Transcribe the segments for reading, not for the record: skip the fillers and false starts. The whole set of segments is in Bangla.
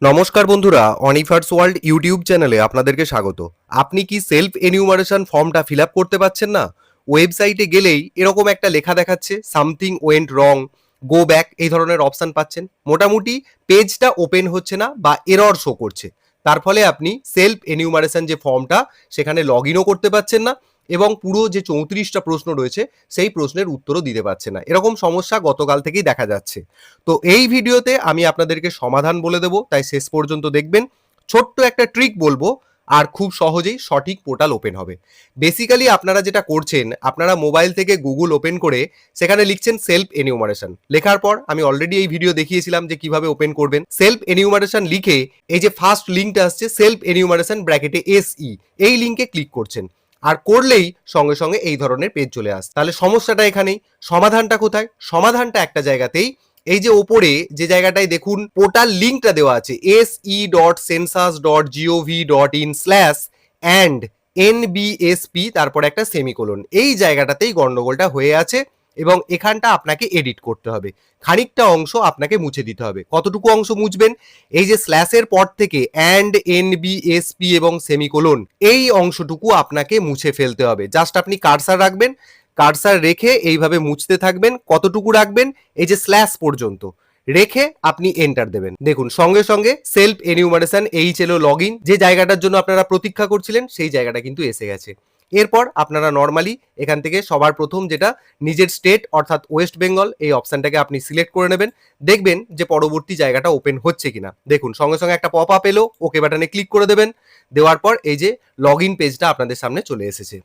নমস্কার বন্ধুরা, অনিফার্স ওয়ার্ল্ড ইউটিউব চ্যানেলে আপনাদেরকে স্বাগত। আপনি কি সেলফ এনিউমারেশন ফর্মটা ফিল আপ করতে পারছেন না? ওয়েবসাইটে গেলেই এরকম একটা লেখা দেখাচ্ছে, সামথিং ওয়েন্ট রং, গো ব্যাক, এই ধরনের অপশন পাচ্ছেন। মোটামুটি পেজটা ওপেন হচ্ছে না বা এরর শো করছে। তার ফলে আপনি সেলফ এনিউমারেশন যে ফর্মটা, সেখানে লগ ইনও করতে পারছেন না এবং পুরো যে 34টা প্রশ্ন রয়েছে সেই প্রশ্নের উত্তরও দিতে পারছে না। এরকম সমস্যা গতকাল থেকেই দেখা যাচ্ছে। তো এই ভিডিওতে আমি আপনাদেরকে সমাধান বলে দেবো, তাই শেষ পর্যন্ত দেখবেন। ছোট্ট একটা ট্রিক বলবো আর খুব সহজেই সঠিক পোর্টাল ওপেন হবে। বেসিক্যালি আপনারা যেটা করছেন, আপনারা মোবাইল থেকে গুগল ওপেন করে সেখানে লিখছেন সেলফ এনিউমারেশন। লেখার পর আমি অলরেডি এই ভিডিও দেখিয়েছিলাম যে কিভাবে ওপেন করবেন। সেলফ এনিউমারেশন লিখে এই যে ফার্স্ট লিঙ্কটা আসছে সেলফ এনিউমারেশন ব্র্যাকেটে SE, এই লিঙ্কে ক্লিক করছেন। আর করলেই সঙ্গে সঙ্গে এই ধরনের পেজ চলে আসে। তাহলে সমস্যাটা এখানেই। সমাধানটা কোথায়? সমাধানটা একটা জায়গাতেই, এই যে ওপরে যে জায়গাটায় দেখুন পোর্টাল লিঙ্কটা দেওয়া আছে se.census.gov.in/and/nbsp, তারপর একটা সেমিকোলন, এই জায়গাটাতেই গন্ডগোলটা হয়ে আছে এবং এখানটা আপনাকে এডিট করতে হবে। খানিকটা অংশ আপনাকে মুছে দিতে হবে। কতটুকু অংশ মুছবেন? এই যে স্ল্যাশের পর থেকে অ্যান্ড, এনবিএসপি এবং সেমিকোলন, এই অংশটুকু আপনাকে মুছে ফেলতে হবে। জাস্ট আপনি কার্সার রাখবেন, কার্সার রেখে এইভাবে মুছতে থাকবেন। কতটুকু রাখবেন? এই যে স্ল্যাশ পর্যন্ত রেখে আপনি এন্টার দেবেন। দেখুন সঙ্গে সঙ্গে self enumeration HLO log in, যে জায়গাটার জন্য আপনারা প্রতীক্ষা করছিলেন সেই জায়গাটা কিন্তু এসে গেছে। এরপর আপনারা নর্মালি এখান থেকে সবার প্রথম যেটা নিজের স্টেট অর্থাৎ ওয়েস্ট বেঙ্গল, এই অপশনটাকে আপনি সিলেক্ট করে নেবেন। দেখবেন যে পরবর্তী জায়গাটা ওপেন হচ্ছে কিনা। দেখুন সঙ্গে সঙ্গে একটা পপ আপ এলো, ওকে বাটনে ক্লিক করে দেবেন। দেওয়ার পর এই যে লগ ইন পেজটা আপনাদের সামনে চলে এসেছে।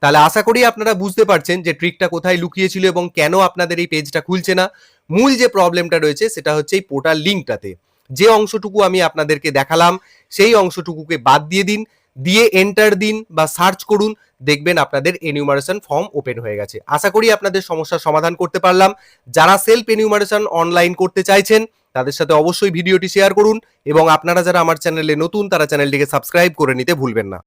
তাহলে আশা করি আপনারা বুঝতে পারছেন যে ট্রিকটা কোথায় লুকিয়েছিল এবং কেন আপনাদের এই পেজটা খুলছে না। মূল যে প্রবলেমটা রয়েছে সেটা হচ্ছে এই পোর্টাল লিঙ্কটাতে। যে অংশটুকু আমি আপনাদেরকে দেখালাম সেই অংশটুকুকে বাদ দিয়ে দিন, দিয়ে এন্টার দিন বা সার্চ করুন, দেখবেন আপনাদের এনিউমারেশন ফর্ম ওপেন হয়ে গেছে। আশা করি আপনাদের সমস্যার সমাধান করতে পারলাম। যারা সেলফ এনিউমারেশন অনলাইন করতে চাইছেন তাদের সাথে অবশ্যই ভিডিওটি শেয়ার করুন এবং আপনারা যারা আমার চ্যানেলে নতুন তারা চ্যানেলটিকে সাবস্ক্রাইব করে নিতে ভুলবেন না।